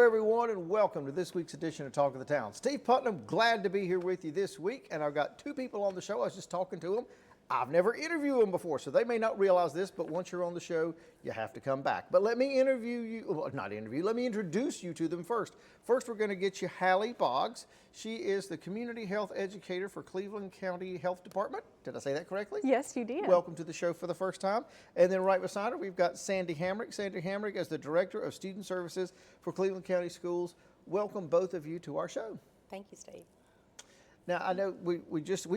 everyone, and welcome to this week's edition of Talk of the Town. Steve Putnam, glad to be here with you this week, and I've got two people on the show. I was just talking to them. I've never interviewed them before, so they may not realize this, but once you're on the show, you have to come back. But let me let me introduce you to them first. First, we're going to get you Hallie Boggs. She is the Community Health Educator for Cleveland County Health Department. Did I say that correctly? Yes, you did. Welcome to the show for the first time. And then right beside her, we've got Sandy Hamrick. Sandy Hamrick is the Director of Student Services for Cleveland County Schools. Welcome, both of you, to our show. Thank you, Steve. Now, I know we've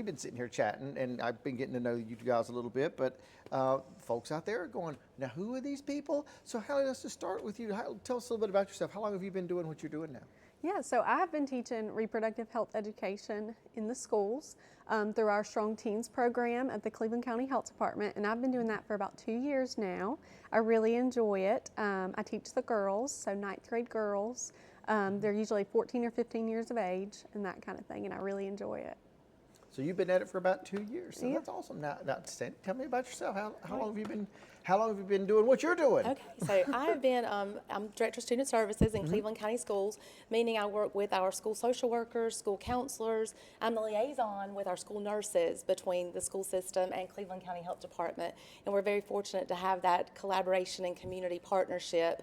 been sitting here chatting, and I've been getting to know you guys a little bit, but folks out there are going, now who are these people? So Hallie, let's just start with you. Tell us a little bit about yourself. How long have you been doing what you're doing now? Yeah, so I have been teaching reproductive health education in the schools through our Strong Teens program at the Cleveland County Health Department, and I've been doing that for about 2 years now. I really enjoy it. I teach the girls, so 9th grade girls. They're usually 14 or 15 years of age and that kind of thing, and I really enjoy it. So you've been at it for about 2 years. So yeah. That's awesome. Now, Sandy, tell me about yourself. How long have you been doing what you're doing? Okay, so I have been, I'm Director of Student Services in Cleveland County Schools, meaning I work with our school social workers, school counselors. I'm the liaison with our school nurses between the school system and Cleveland County Health Department. And we're very fortunate to have that collaboration and community partnership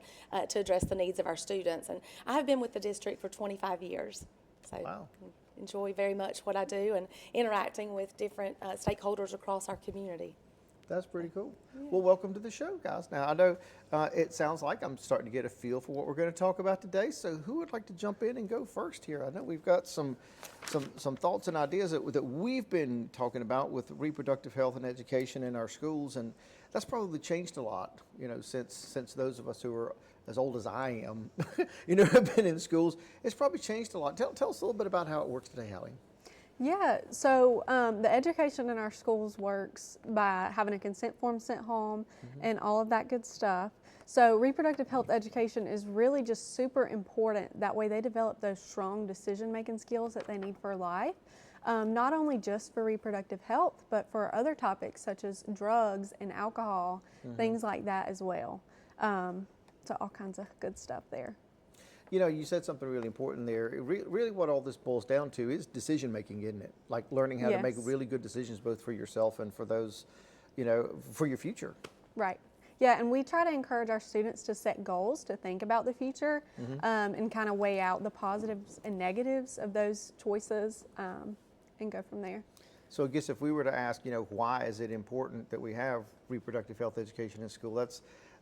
to address the needs of our students. And I have been with the district for 25 years. So Wow. enjoy very much what I do and interacting with different stakeholders across our community. That's pretty cool. Yeah. Well, welcome to the show, guys. Now, I know it sounds like I'm starting to get a feel for what we're going to talk about today. So who would like to jump in and go first here? I know we've got some thoughts and ideas that we've been talking about with reproductive health and education in our schools, and that's probably changed a lot, since those of us who are as old as I am, have been in schools. It's probably changed a lot. Tell us a little bit about how it works today, Hallie. Yeah, so the education in our schools works by having a consent form sent home and all of that good stuff. So reproductive health education is really just super important. That way they develop those strong decision-making skills that they need for life, not only just for reproductive health, but for other topics such as drugs and alcohol, things like that as well. So all kinds of good stuff there. You said something really important there. Really what all this boils down to is decision making, isn't it? Like learning how to make really good decisions both for yourself and for those, for your future. Right. Yeah, and we try to encourage our students to set goals, to think about the future, and kind of weigh out the positives and negatives of those choices and go from there. So I guess if we were to ask, why is it important that we have reproductive health education in school,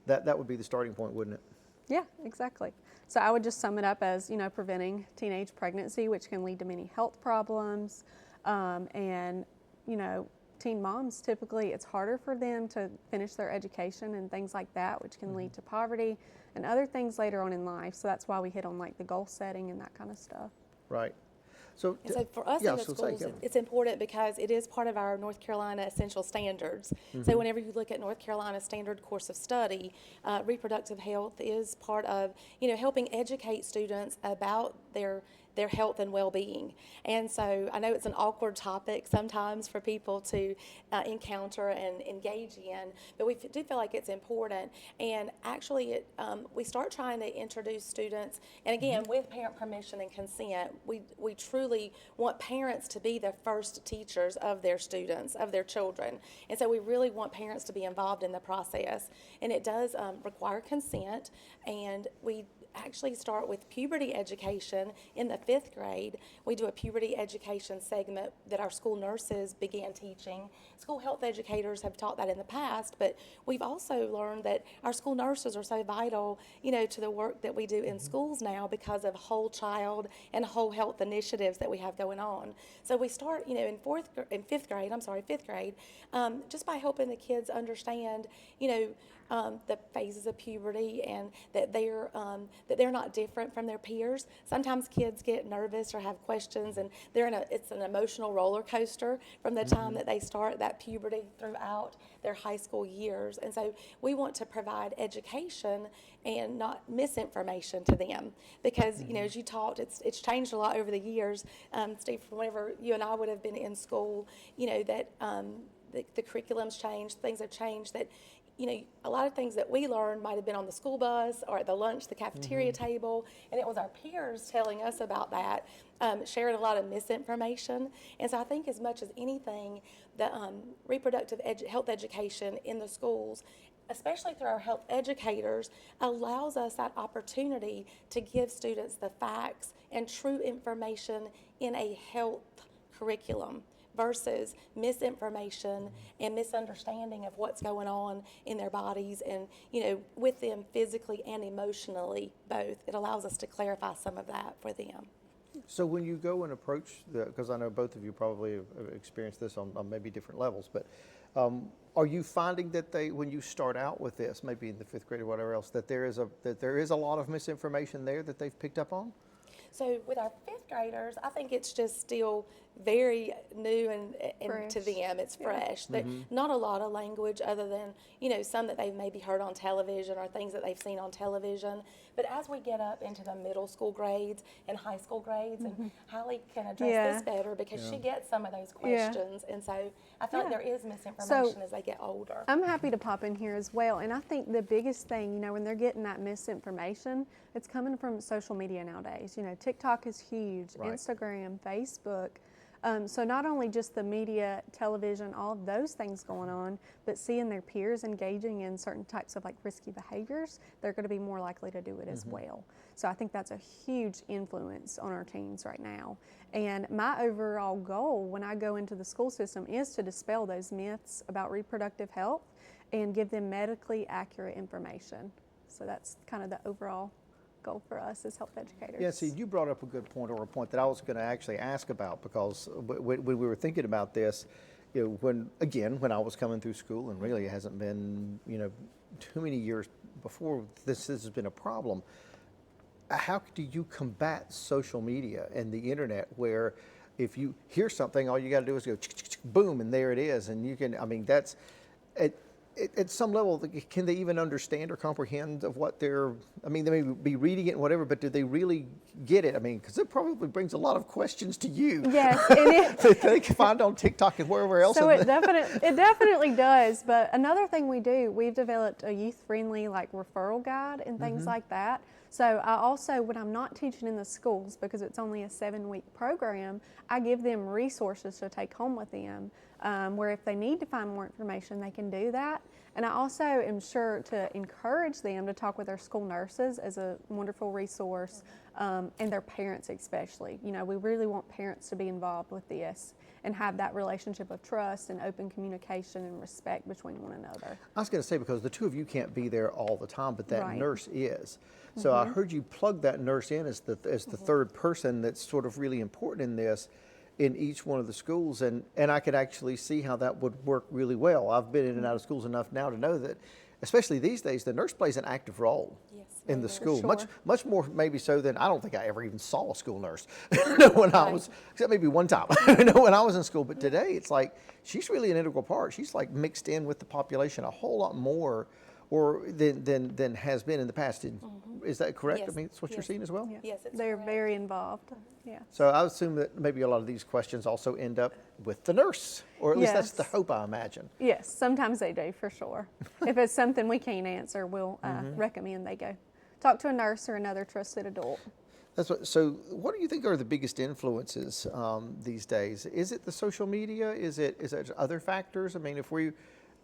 that would be the starting point, wouldn't it? Yeah, exactly. So I would just sum it up as, preventing teenage pregnancy, which can lead to many health problems. And, teen moms, typically it's harder for them to finish their education and things like that, which can lead to poverty and other things later on in life. So that's why we hit on like the goal setting and that kind of stuff. Right. So for us in the schools, it's important because it is part of our North Carolina essential standards. So whenever you look at North Carolina standard course of study, reproductive health is part of, helping educate students about their health and well-being. And so I know it's an awkward topic sometimes for people to encounter and engage in, but we do feel like it's important. And actually, we start trying to introduce students, and again, with parent permission and consent, we truly want parents to be the first teachers of their students, of their children. And so we really want parents to be involved in the process. And it does require consent, and we actually start with puberty education in the 5th grade. We do a puberty education segment that our school nurses began teaching. School health educators have taught that in the past, but we've also learned that our school nurses are so vital, to the work that we do in schools now because of whole child and whole health initiatives that we have going on. So we start, in 5th grade, just by helping the kids understand, the phases of puberty and that they're not different from their peers. Sometimes kids get nervous or have questions, and it's an emotional roller coaster from the time that they start that puberty throughout their high school years. And so we want to provide education and not misinformation to them, because as you talked, it's changed a lot over the years. Steve, from whenever you and I would have been in school, that the curriculum's changed, things have changed, that you know, a lot of things that we learned might have been on the school bus or at the lunch, the cafeteria table, and it was our peers telling us about that, sharing a lot of misinformation. And so I think as much as anything, the reproductive health education in the schools, especially through our health educators, allows us that opportunity to give students the facts and true information in a health curriculum versus misinformation and misunderstanding of what's going on in their bodies and, you know, with them physically and emotionally both. It allows us to clarify some of that for them. So when you go and approach because I know both of you probably have experienced this on maybe different levels, but are you finding that when you start out with this, maybe in the 5th grade or whatever else, that there is a lot of misinformation there that they've picked up on? So with our 5th graders, I think it's just still very new and to them. It's fresh. Not a lot of language other than, you know, some that they've maybe heard on television or things that they've seen on television. But as we get up into the middle school grades and high school grades, and Hallie can address this better because she gets some of those questions. And so I feel like there is misinformation as they get older. I'm happy to pop in here as well. And I think the biggest thing, you know, when they're getting that misinformation, it's coming from social media nowadays. You know, TikTok is huge, Instagram, Facebook. So not only just the media, television, all of those things going on, but seeing their peers engaging in certain types of like risky behaviors, they're going to be more likely to do it as well. So I think that's a huge influence on our teens right now. And my overall goal when I go into the school system is to dispel those myths about reproductive health and give them medically accurate information. So that's kind of the overall goal for us as health educators. Yeah, see, you brought up a good point, or a point that I was going to actually ask about, because when we were thinking about this, you know, when I was coming through school, and really it hasn't been, you know, too many years before this has been a problem. How do you combat social media and the internet, where if you hear something, all you got to do is go boom, and there it is, and you can, I mean, that's at some level, can they even understand or comprehend of what they're, I mean, they may be reading it and whatever, but do they really get it? I mean, because it probably brings a lot of questions to you. Yes, and that they can find on TikTok and wherever else. So it definitely does. But another thing we do, we've developed a youth-friendly like referral guide and things like that. So I also, when I'm not teaching in the schools, because it's only a 7-week program, I give them resources to take home with them, where if they need to find more information, they can do that. And I also am sure to encourage them to talk with their school nurses as a wonderful resource, and their parents especially. You know, we really want parents to be involved with this and have that relationship of trust and open communication and respect between one another. I was going to say, because the two of you can't be there all the time, but that nurse is. So I heard you plug that nurse in as the third person that's sort of really important in this, in each one of the schools, and I could actually see how that would work really well. I've been in and out of schools enough now to know that, especially these days, the nurse plays an active role in the school, much more maybe so than, I don't think I ever even saw a school nurse when I was, except maybe one time, when I was in school. But today it's like she's really an integral part. She's like mixed in with the population a whole lot more, or than has been in the past. Is that correct? Yes. I mean, it's what you're seeing as well? Yeah. Yes, it's They're correct. very involved. Yeah. So I assume that maybe a lot of these questions also end up with the nurse, or at least that's the hope, I imagine. Yes, sometimes they do, for sure. If it's something we can't answer, we'll recommend they go talk to a nurse or another trusted adult. So what do you think are the biggest influences these days? Is it the social media? Is it other factors? I mean, if we,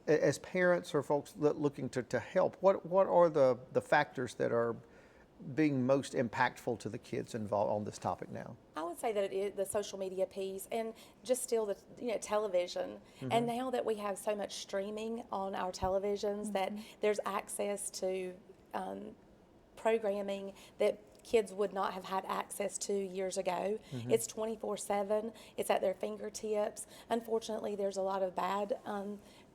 as parents or folks looking to help, what are the factors that are being most impactful to the kids involved on this topic now? I would say that it is the social media piece, and just still the television. And now that we have so much streaming on our televisions, that there's access to programming that kids would not have had access to years ago. It's 24/7. It's at their fingertips. Unfortunately, there's a lot of bad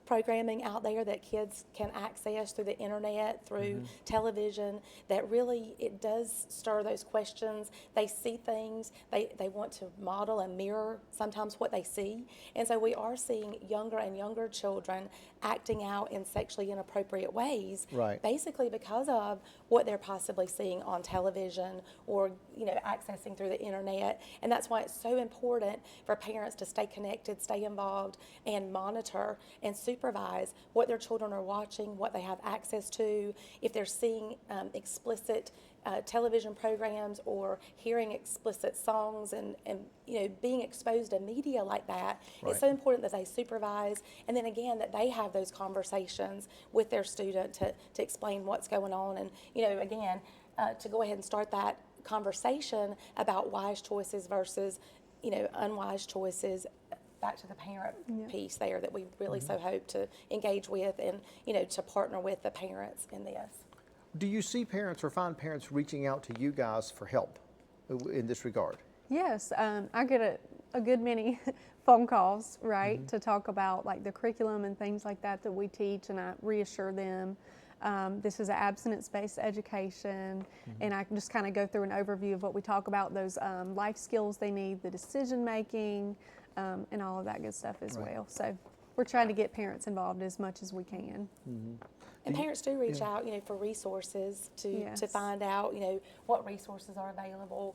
programming out there that kids can access through the internet, through television, that really, it does stir those questions. They see things, they want to model and mirror sometimes what they see. And so we are seeing younger and younger children acting out in sexually inappropriate ways, basically because of what they're possibly seeing on television or accessing through the internet. And that's why it's so important for parents to stay connected, stay involved, and monitor and supervise supervise what their children are watching, what they have access to, if they're seeing explicit television programs or hearing explicit songs and being exposed to media like that. Right. It's so important that they supervise, and then again that they have those conversations with their student to explain what's going on, and again to go ahead and start that conversation about wise choices versus unwise choices. Back to the parent piece there that we really so hope to engage with and to partner with the parents in this. Do you see parents or find parents reaching out to you guys for help in this regard? Yes, I get a good many phone calls, right, to talk about like the curriculum and things like that we teach, and I reassure them this is an abstinence-based education, and I can just kind of go through an overview of what we talk about, those life skills they need, the decision making, and all of that good stuff as well. So we're trying to get parents involved as much as we can. And parents do reach out, for resources to find out, what resources are available.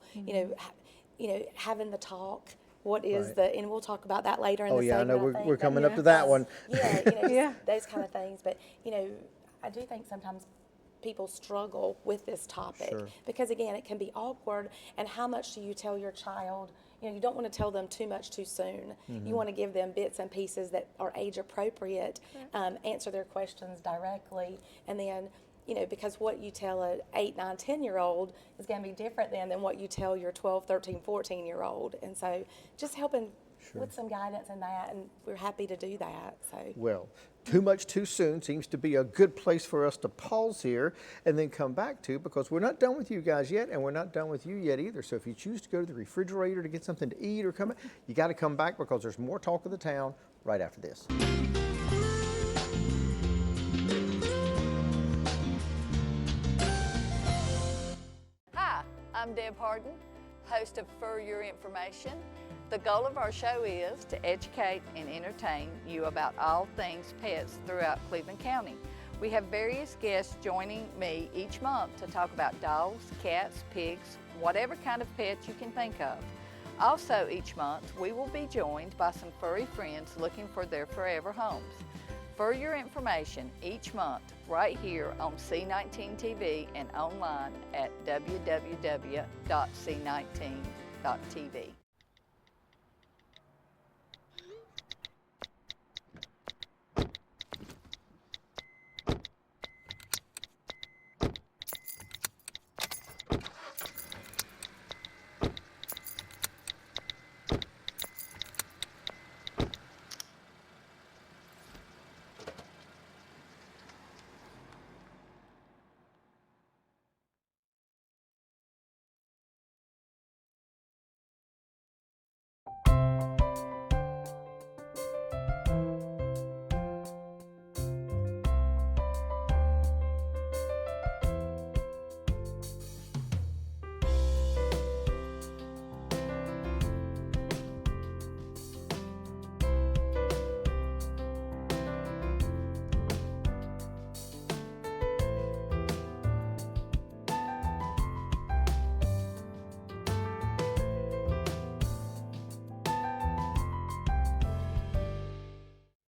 Having the talk. What is and we'll talk about that later in the segment. I know we're coming up to that one. Those kind of things. But I do think sometimes people struggle with this topic because again, it can be awkward. And how much do you tell your child? You don't want to tell them too much too soon. You want to give them bits and pieces that are age appropriate, answer their questions directly, and then, because what you tell a 8, 9, 10-year-old is going to be different than what you tell your 12, 13, 14-year-old. And so just helping with some guidance in that, and we're happy to do that. So well, too much too soon seems to be a good place for us to pause here and then come back to, because we're not done with you guys yet, and we're not done with you yet either. So if you choose to go to the refrigerator to get something to eat or come back, you got to come back, because there's more talk of the town right after this. Hi, I'm Deb Harden, host of For Your Information. The goal of our show is to educate and entertain you about all things pets throughout Cleveland County. We have various guests joining me each month to talk about dogs, cats, pigs, whatever kind of pet you can think of. Also each month we will be joined by some furry friends looking for their forever homes. For Your Information each month right here on C19 TV and online at www.c19.tv.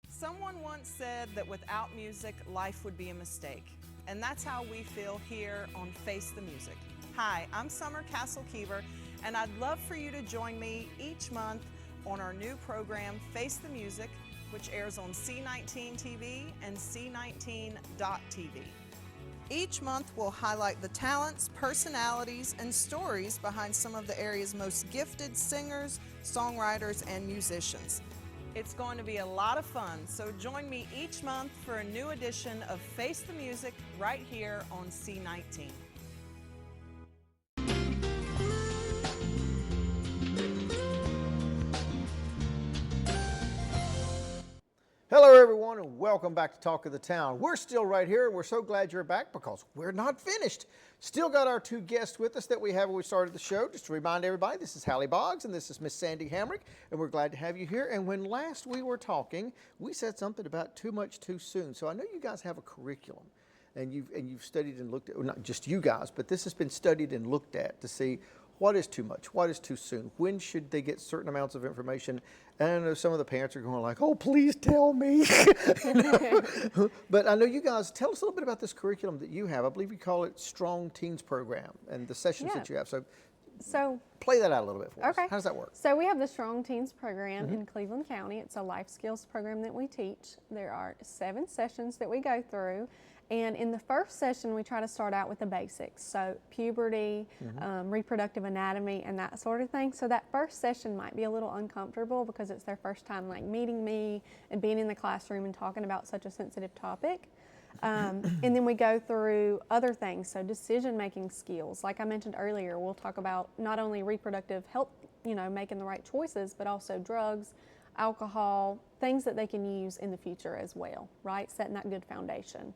Someone once said that without music, life would be a mistake. And that's how we feel here on Face the Music. Hi, I'm Summer Castle-Keever, and I'd love for you to join me each month on our new program, Face the Music, which airs on C19 TV and C19.tv. Each month we'll highlight the talents, personalities, and stories behind some of the area's most gifted singers, songwriters, and musicians. It's going to be a lot of fun, so join me each month for a new edition of Face the Music right here on C19. Hello everyone, and welcome back to Talk of the Town. We're still right here, and we're so glad you're back because we're not finished. Still got our two guests with us that we have when we started the show. Just to remind everybody, this is Hallie Boggs and this is Miss Sandy Hamrick, and we're glad to have you here. And when last we were talking, we said something about too much too soon. So I know you guys have a curriculum, and you've studied and looked at, well, not just you guys, but this has been studied and looked at to see what is too much? What is too soon? When should they get certain amounts of information? And I know some of the parents are going like, oh, please tell me. But I know you guys, tell us a little bit about this curriculum that you have. I believe you call it Strong Teens Program and the sessions Yeah. that you have. So Play that out a little bit for us. Okay. How does that work? So we have the Strong Teens program in Cleveland County. It's a life skills program that we teach. There are 7 sessions that we go through. And in the first session, we try to start out with the basics. So puberty, reproductive anatomy, and that sort of thing. So that first session might be a little uncomfortable because it's their first time like meeting me and being in the classroom and talking about such a sensitive topic. And then we go through other things, so decision-making skills. Like I mentioned earlier, we'll talk about not only reproductive health, making the right choices, but also drugs, alcohol, things that they can use in the future as well, right? Setting that good foundation.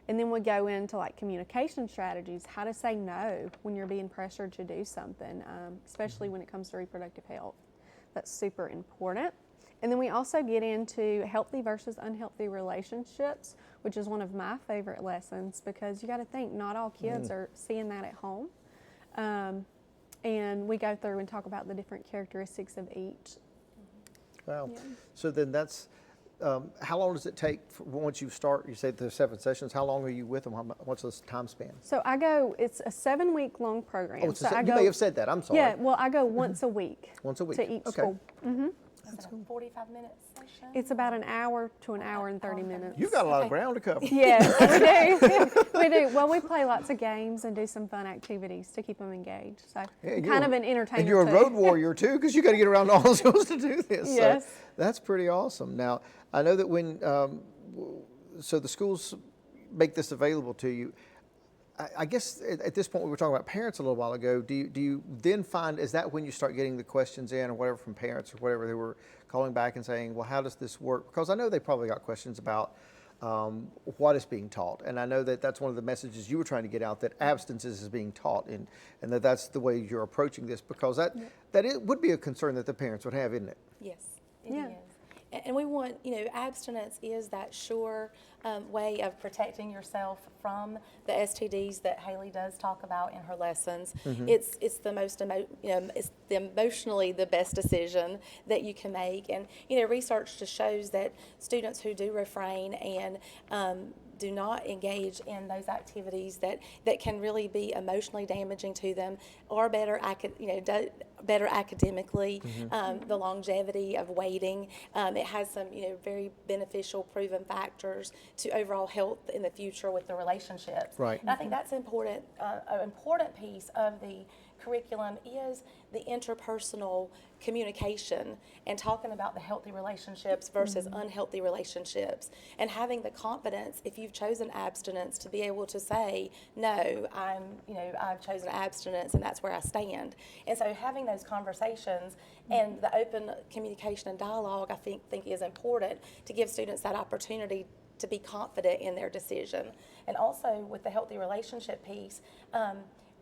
And then we go into like communication strategies, how to say no when you're being pressured to do something, especially when it comes to reproductive health. That's super important. And then we also get into healthy versus unhealthy relationships, which is one of my favorite lessons because you got to think not all kids are seeing that at home. And we go through and talk about the different characteristics of each. Wow. Yeah. So then that's, how long does it take once you start, you say the 7 sessions, how long are you with them? What's the time span? So it's a 7-week long program. Oh, so I you go, may have said that, I'm sorry. Yeah, well, I go once a week. Once a week. To each Okay. school. Is it a 45-minute session? It's about an hour to an hour and 30 minutes. You've got a lot of Okay. ground to cover. Yes, we do. We do. Well, we play lots of games and do some fun activities to keep them engaged. So Yeah, I'm you're kind a- of an entertainer And you're a too. road warrior too, because you got to get around all the schools to do this. Yes. So that's pretty awesome. Now, I know that when, so the schools make this available to you. I guess at this point, we were talking about parents a little while ago. Do you then find, is that when you start getting the questions in or whatever from parents or whatever, they were calling back and saying, well, how does this work? Because I know they probably got questions about what is being taught. And I know that that's one of the messages you were trying to get out, that abstinence is being taught and that's the way you're approaching this, because that it would be a concern that the parents would have, isn't it? Yes, it Yeah. is. And we want, abstinence is that sure way of protecting yourself from the STDs that Haley does talk about in her lessons. It's the most, it's emotionally the best decision that you can make. And, research just shows that students who do refrain and do not engage in those activities that can really be emotionally damaging to them, or better academically. The longevity of waiting, it has some very beneficial proven factors to overall health in the future with the relationships. Right. And I think that's important. An important piece of the curriculum is the interpersonal communication and talking about the healthy relationships versus unhealthy relationships, and having the confidence, if you've chosen abstinence, to be able to say, no, I've chosen abstinence and that's where I stand. And so having those conversations and the open communication and dialogue, I think is important to give students that opportunity to be confident in their decision. And also with the healthy relationship piece,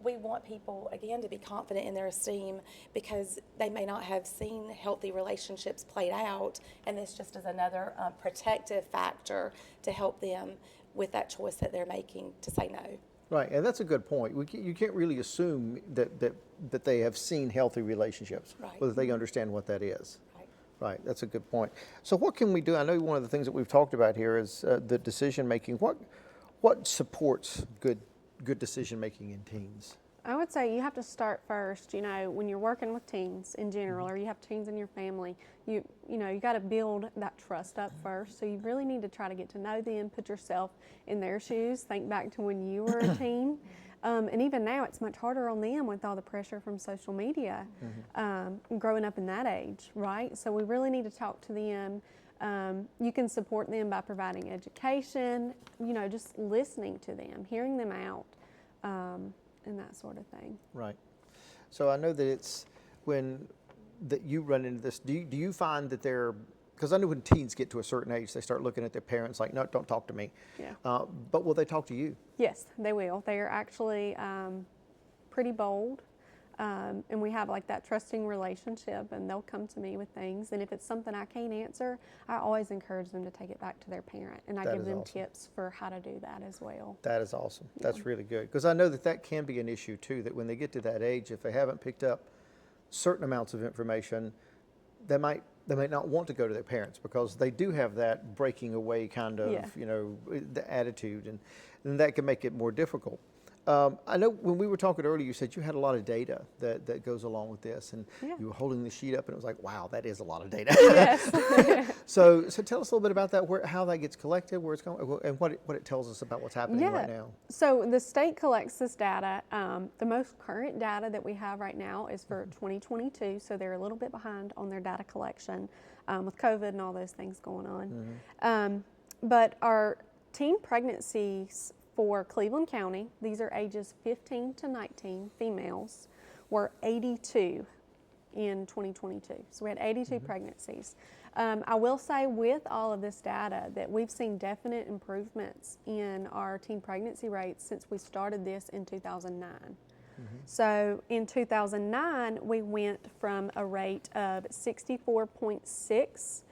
we want people, again, to be confident in their esteem because they may not have seen healthy relationships played out, and this just is another protective factor to help them with that choice that they're making to say no. Right, and that's a good point. You can't really assume that they have seen healthy relationships, Right. whether they understand what that is. Right. Right, that's a good point. So what can we do? I know one of the things that we've talked about here is the decision making. What supports good decision making in teens? I would say you have to start first, when you're working with teens in general, or you have teens in your family, you got to build that trust up first. So you really need to try to get to know them, put yourself in their shoes, think back to when you were a teen. And even now, it's much harder on them with all the pressure from social media, growing up in that age, right? So we really need to talk to them. You can support them by providing education, just listening to them, hearing them out, and that sort of thing. Right. So I know that it's that you run into this. Do you find that because I know when teens get to a certain age, they start looking at their parents like, no, don't talk to me. Yeah. But will they talk to you? Yes, they will. They are actually pretty bold. and we have like that trusting relationship, and they'll come to me with things. And if it's something I can't answer, I always encourage them to take it back to their parent, and I That give is them awesome. tips for how to do that as well. That is awesome. That's really good. Because I know that that can be an issue too, that when they get to that age, if they haven't picked up certain amounts of information, they might not want to go to their parents because they do have that breaking away kind of, Yeah. the attitude, and that can make it more difficult. I know when we were talking earlier, you said you had a lot of data that goes along with this, and Yeah. you were holding the sheet up, and it was like, wow, that is a lot of data. Yes. So tell us a little bit about that, how that gets collected, where it's going, and what it tells us about what's happening right now. So the state collects this data. The most current data that we have right now is for 2022, so they're a little bit behind on their data collection with COVID and all those things going on. But our teen pregnancies for Cleveland County, these are ages 15 to 19, females, were 82 in 2022. So we had 82 pregnancies. I will say with all of this data that we've seen definite improvements in our teen pregnancy rates since we started this in 2009. So in 2009, we went from a rate of 64.6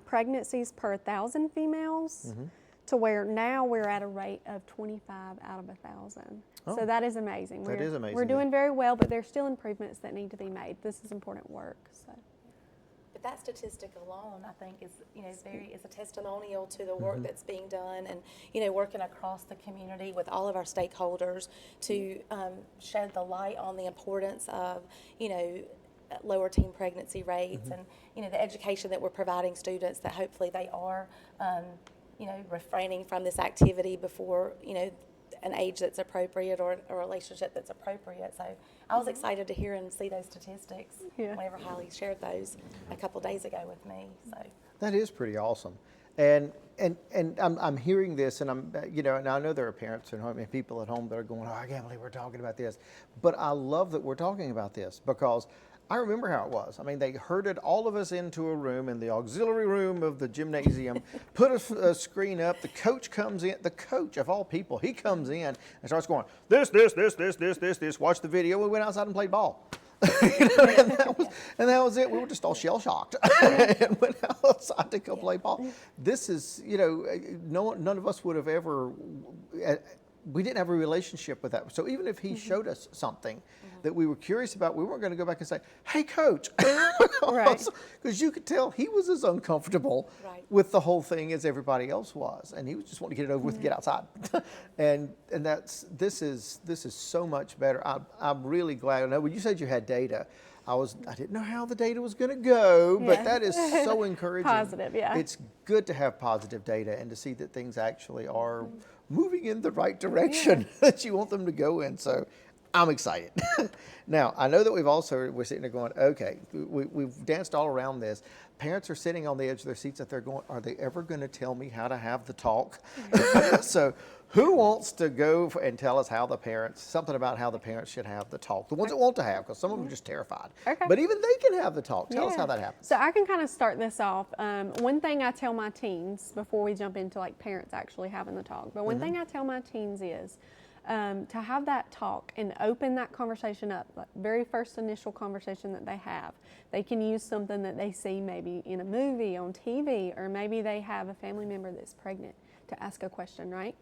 pregnancies per 1,000 females to where now we're at a rate of 25 out of 1,000. Oh. So that is amazing. That is amazing. We're doing very well, but there's still improvements that need to be made. This is important work. So. But that statistic alone, I think, is a testimonial to the work that's being done, and working across the community with all of our stakeholders to shed the light on the importance of lower teen pregnancy rates, and the education that we're providing students, that hopefully they are refraining from this activity before an age that's appropriate or a relationship that's appropriate. So I was excited to hear and see those statistics whenever Holly shared those a couple days ago with me. So That is pretty awesome. And I'm hearing this, and and I know there are parents at home and people at home that are going, oh, I can't believe we're talking about this. But I love that we're talking about this because I remember how it was. I mean, they herded all of us into a room in the auxiliary room of the gymnasium, put a screen up. The coach comes in. The coach, of all people, he comes in and starts going, this. Watch the video. We went outside and played ball. And that was it. We were just all shell shocked and went outside to go play ball. This is, none of us would have ever. We didn't have a relationship with that. So even if he showed us something that we were curious about, we weren't going to go back and say, hey, coach. Right. Because you could tell he was as uncomfortable with the whole thing as everybody else was. And he was just wanting to get it over with and get outside. and this is so much better. I'm really glad. I know when you said you had data, I didn't know how the data was going to go, but that is so encouraging. Positive, yeah. It's good to have positive data and to see that things actually are moving in the right direction that you want them to go in. So I'm excited. Now, I know that we're sitting there going, okay, we've danced all around this. Parents are sitting on the edge of their seats that they're going, are they ever going to tell me how to have the talk? So who wants to go and tell us something about how the parents should have the talk? The ones that want to have, because some of them are just terrified. Okay. But even they can have the talk. Tell us how that happens. So I can kind of start this off. One thing I tell my teens before we jump into like parents actually having the talk, but one thing I tell my teens is to have that talk and open that conversation up, like very first initial conversation that they have. They can use something that they see maybe in a movie, on TV, or maybe they have a family member that's pregnant to ask a question, right?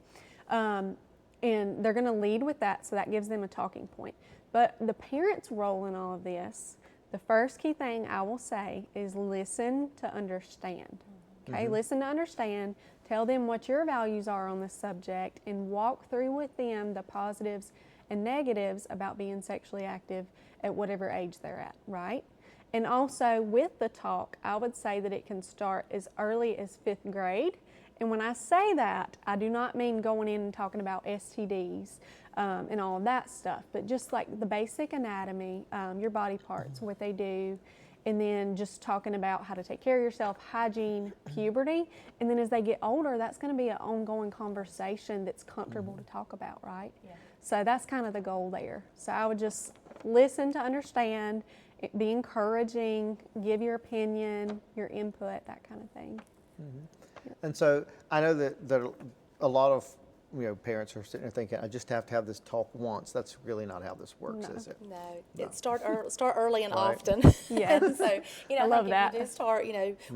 And they're going to lead with that, so that gives them a talking point. But the parent's role in all of this, the first key thing I will say is listen to understand. Okay, listen to understand. Tell them what your values are on this subject and walk through with them the positives and negatives about being sexually active at whatever age they're at, right? And also with the talk, I would say that it can start as early as 5th grade. And when I say that, I do not mean going in and talking about STDs and all of that stuff, but just like the basic anatomy, your body parts, what they do, and then just talking about how to take care of yourself, hygiene, puberty. And then as they get older, that's going to be an ongoing conversation that's comfortable to talk about, right? Yeah. So that's kind of the goal there. So I would just listen to understand, be encouraging, give your opinion, your input, that kind of thing. And so I know that a lot of parents are sitting there thinking, I just have to have this talk once. That's really not how this works, No. is it? No, it start early and Right. often. Yes. And so, I love think that. if you do start,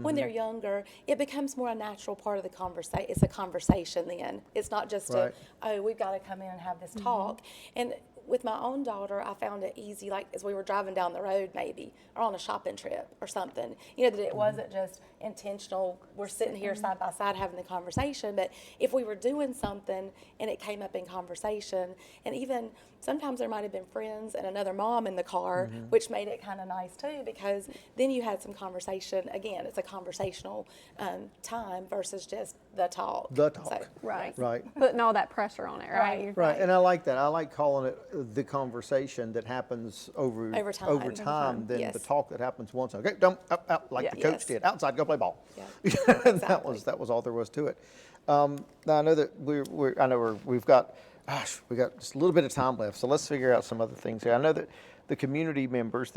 when they're younger, it becomes more a natural part of the conversation. It's a conversation then. It's not just Right. we've got to come in and have this talk. And with my own daughter, I found it easy, like as we were driving down the road maybe, or on a shopping trip or something, that it wasn't just intentional, we're sitting here side by side having the conversation, but if we were doing something and it came up in conversation, and even sometimes there might have been friends and another mom in the car, which made it kind of nice too, because then you had some conversation. Again, it's a conversational time versus just the talk. The talk. So, Right. Right. Putting all that pressure on it, right? Right. You're Right, and I like that. I like calling it the conversation that happens over Over time. than Yes. the talk that happens once. Okay, don't out like the Yeah. coach Yes. did. Outside, go play ball. Yeah. And that was all there was to it. Now I know that we've got just a little bit of time left, so let's figure out some other things here. I know that the community members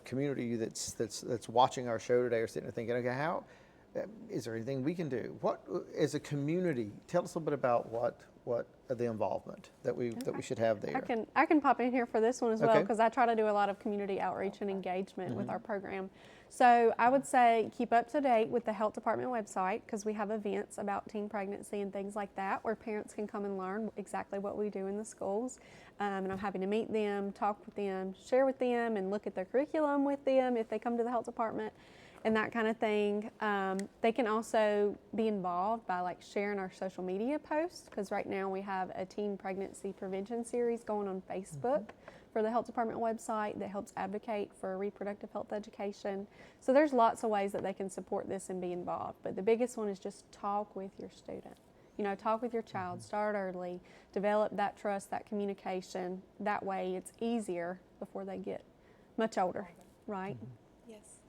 community that's watching our show today are sitting there thinking, okay, how is there anything we can do? What as a community? Tell us a little bit about what the involvement that we should have there. I can pop in here for this one as well Okay. because I try to do a lot of community outreach and engagement with our program. So I would say keep up to date with the health department website because we have events about teen pregnancy and things like that where parents can come and learn exactly what we do in the schools. And I'm happy to meet them, talk with them, share with them, and look at their curriculum with them if they come to the health department and that kind of thing. They can also be involved by like sharing our social media posts because right now we have a teen pregnancy prevention series going on Facebook for the health department website that helps advocate for reproductive health education. So there's lots of ways that they can support this and be involved. But the biggest one is just talk with your student. Talk with your child, start early, develop that trust, that communication. That way it's easier before they get much older, right? Yes.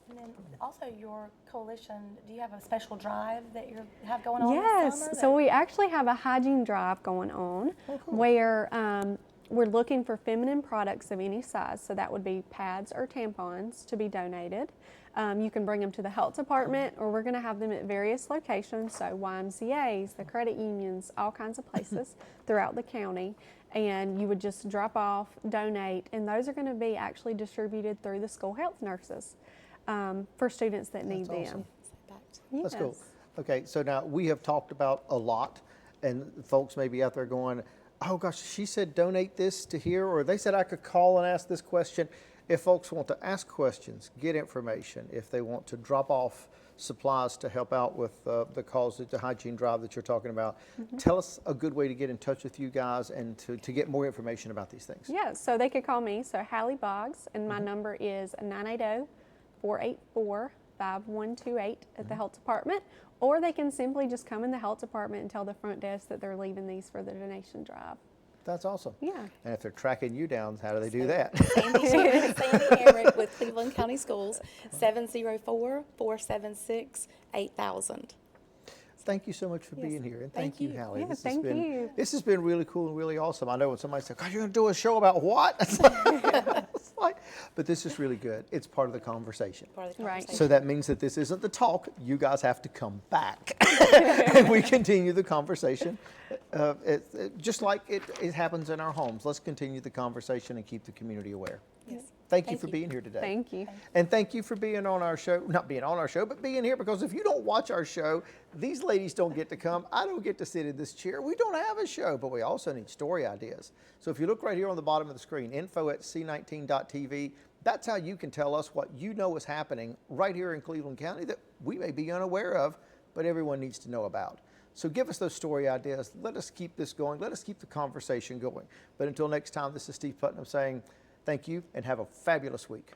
And then also your coalition, do you have a special drive that you have going on this Yes, summer? so we actually have a hygiene drive going on where we're looking for feminine products of any size. So that would be pads or tampons to be donated. You can bring them to the health department or we're going to have them at various locations. So YMCAs, the credit unions, all kinds of places throughout the county. And you would just drop off, donate, and those are going to be actually distributed through the school health nurses for students that need That's them. awesome. That's cool. Yes. Okay, so now we have talked about a lot, and folks may be out there going, oh gosh, she said donate this to here, or they said I could call and ask this question. If folks want to ask questions, get information, if they want to drop off supplies to help out with the cause of the hygiene drive that you're talking about, tell us a good way to get in touch with you guys and to get more information about these things. Yeah, so they could call me, so Hallie Boggs, and my number is 980-484-5128 at the health department, or they can simply just come in the health department and tell the front desk that they're leaving these for the donation drive. That's awesome. Yeah. And if they're tracking you down, how do they do that? Sandy Hamrick with Cleveland County Schools, 704-476-8000. Thank you so much for Yes. being here, and Thank thank you, you. Hallie. Yeah, This thank has been, you. This has been really cool and really awesome. I know when somebody said, "God, you're going to do a show about what?" It's like, but this is really good. It's part of the conversation. Part of the Right. conversation. So that means that this isn't the talk. You guys have to come back, and we continue the conversation, just like it happens in our homes. Let's continue the conversation and keep the community aware. Yes. Thank you for being here today. Thank you. And thank you for being on our show, not being on our show, but being here, because if you don't watch our show, these ladies don't get to come. I don't get to sit in this chair. We don't have a show, but we also need story ideas. So if you look right here on the bottom of the screen, info@c19.tv, that's how you can tell us what you know is happening right here in Cleveland County that we may be unaware of, but everyone needs to know about. So give us those story ideas. Let us keep this going. Let us keep the conversation going. But until next time, this is Steve Putnam saying, thank you and have a fabulous week.